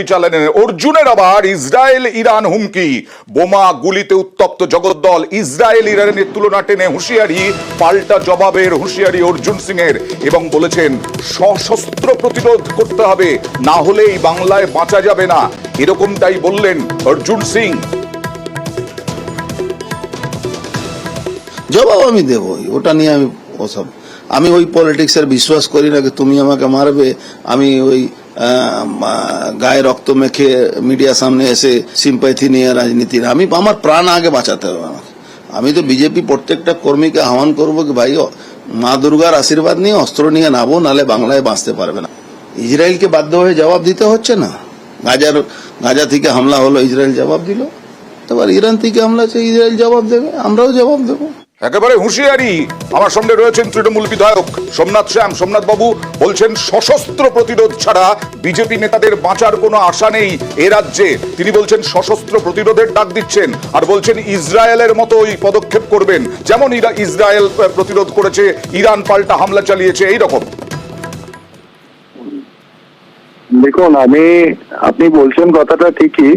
চালালেন অর্জুনের আবার Israel Iran হুমকি, বোমা গুলিতে উত্তপ্ত জগদ্দল। ইসরায়েল ইরানের তুলনা টেনে হুঁশিয়ারি, পাল্টা জবাবের হুঁশিয়ারি অর্জুন সিং এর, এবং বলেছেন সশস্ত্র প্রতিরোধ করতে হবে, না হলে এই বাংলায় বাঁচা যাবে না। এরকমটাই বললেন অর্জুন সিং। জবাব আমি দেবো, ওটা নিয়ে আমি ওই পলিটিক্সের বিশ্বাস করি না। তুমি আমাকে মারবে, আমি ওই গায়ে রক্ত মেখে মিডিয়ার সামনে এসে সিম্প্যাথি নিয়ে রাজনীতির, আমি আমার প্রাণ আগে বাঁচাতে হবে আমাকে। আমি তো বিজেপি প্রত্যেকটা কর্মীকে আহ্বান করবো কি ভাই, মা দুর্গার আশীর্বাদ নিয়ে অস্ত্র নিয়ে নামো, নালে বাংলায় বাঁচতে পারবে না। ইসরায়েলকে বাধ্য হয়ে জবাব দিতে হচ্ছে না। গাজা থেকে হামলা হলো, ইসরায়েল জবাব দিল, এবার ইরান থেকে হামলা হচ্ছে, ইসরায়েল জবাব দেবে, আমরাও জবাব দেবো। একেবারে হুঁশিয়ারি। আমার সঙ্গে রয়েছেন তৃণমূল বিধায়ক সোমনাথ শ্যাম। সোমনাথ বাবু বলছেন সশস্ত্র প্রতিরোধ ছাড়া বিজেপি নেতাদের বাঁচার কোনো আশা নেই এ রাজ্যে। তিনি বলছেন সশস্ত্র প্রতিরোধের ডাক দিচ্ছেন, আর বলছেন ইসরায়েলের মতো ওই পদক্ষেপ করবেন, যেমন ইসরায়েল প্রতিরোধ করেছে, ইরান পাল্টা হামলা চালিয়েছে, এইরকম। দেখুন, আপনি বলছেন কথাটা ঠিকই,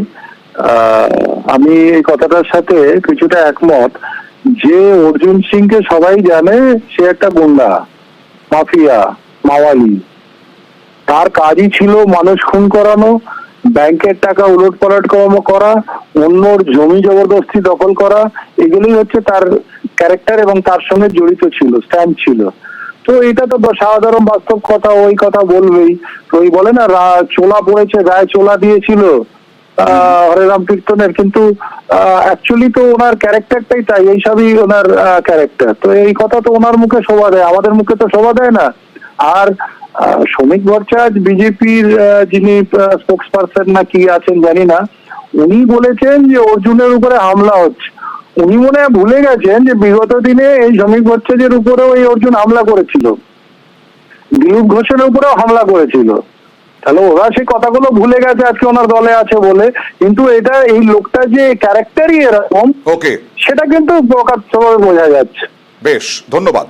আমি এই কথাটার সাথে কিছুটা একমত। যে অর্জুন সিংকে সবাই জানে, সে একটা গুন্ডা, মাফিয়া, মাওয়ালি। তার কাজই ছিল মানুষ খুন করানো, ব্যাংকের টাকা উলটপালট করা, অন্যর জমি জবরদস্তি দখল করা, এগুলোই হচ্ছে তার ক্যারেক্টার এবং তার সঙ্গে জড়িত ছিল, স্ট্যাম্প ছিল। তো এটা তো সাধারণ বাস্তব কথা, ওই কথা বলবেই। তো ওই বলে না, চোলা পড়েছে, গায়ে চোলা দিয়েছিল হরে রাম কীর্তনের, কিন্তু অ্যাকচুয়ালি তো ওনার ক্যারেক্টারটাই তাই, এইসবই ওনার ক্যারেক্টার। তো এই কথা তো ওনার মুখে শোভা দেয়, আমাদের মুখে তো শোভা দেয় না। আর শ্রমিক ভট্টাচার্য বিজেপির যিনি স্পোক্স পারসন না কি আছেন জানি না, উনি বলেছেন যে অর্জুনের উপরে হামলা হচ্ছে। উনি মনে হয় ভুলে গেছেন যে বিগত দিনে এই শ্রমিক ভট্টাচার্যের উপরেও এই অর্জুন হামলা করেছিল, দিলীপ ঘোষের উপরেও হামলা করেছিল। তাহলে ওরা সেই কথাগুলো ভুলে গেছে আজকে ওনার দলে আছে বলে, কিন্তু এটা এই লোকটা যে ক্যারেক্টারই এরকম, সেটা কিন্তু প্রকাশ্যভাবে বোঝা যাচ্ছে। বেশ, ধন্যবাদ।